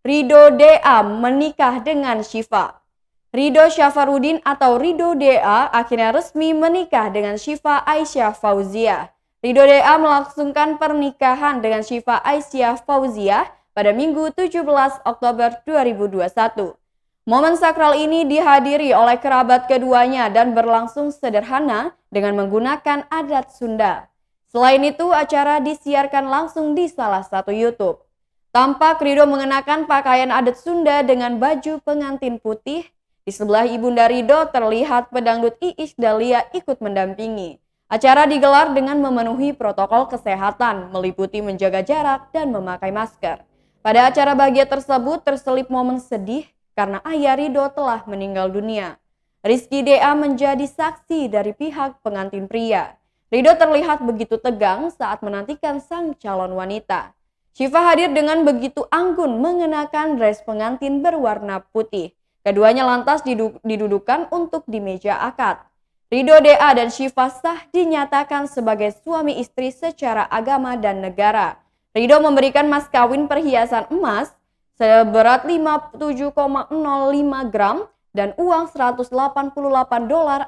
Ridho DA menikah dengan Syifa. Ridho Syafarudin atau Ridho DA akhirnya resmi menikah dengan Syifa Aisyah Fauziah. Ridho DA melangsungkan pernikahan dengan Syifa Aisyah Fauziah pada Minggu 17 Oktober 2021. Momen sakral ini dihadiri oleh kerabat keduanya dan berlangsung sederhana dengan menggunakan adat Sunda. Selain itu, acara disiarkan langsung di salah satu YouTube. Tampak Ridho mengenakan pakaian adat Sunda dengan baju pengantin putih. Di sebelah ibunda Ridho terlihat pedangdut Iis Dahlia ikut mendampingi. Acara digelar dengan memenuhi protokol kesehatan, meliputi menjaga jarak dan memakai masker. Pada acara bahagia tersebut terselip momen sedih karena ayah Ridho telah meninggal dunia. Rizky DA menjadi saksi dari pihak pengantin pria. Ridho terlihat begitu tegang saat menantikan sang calon wanita. Syifa hadir dengan begitu anggun mengenakan dress pengantin berwarna putih. Keduanya lantas didudukan untuk di meja akad. Ridho DA dan Syifa sah dinyatakan sebagai suami istri secara agama dan negara. Ridho memberikan mas kawin perhiasan emas seberat 57,05 gram dan uang $188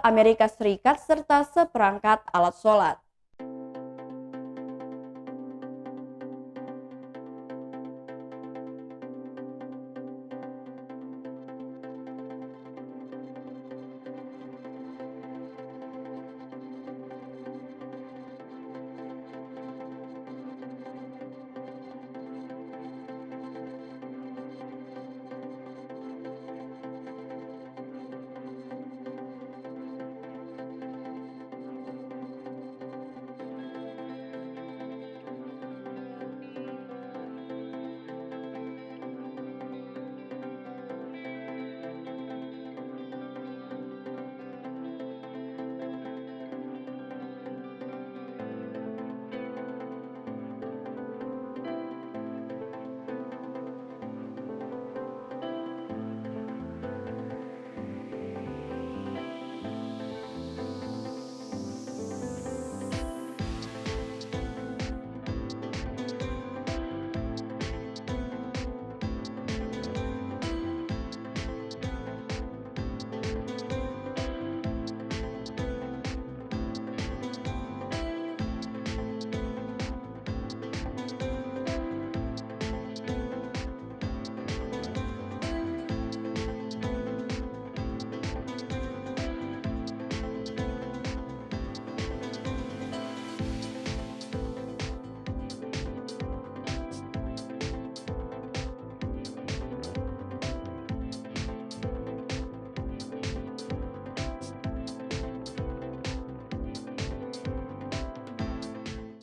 Amerika Serikat serta seperangkat alat sholat.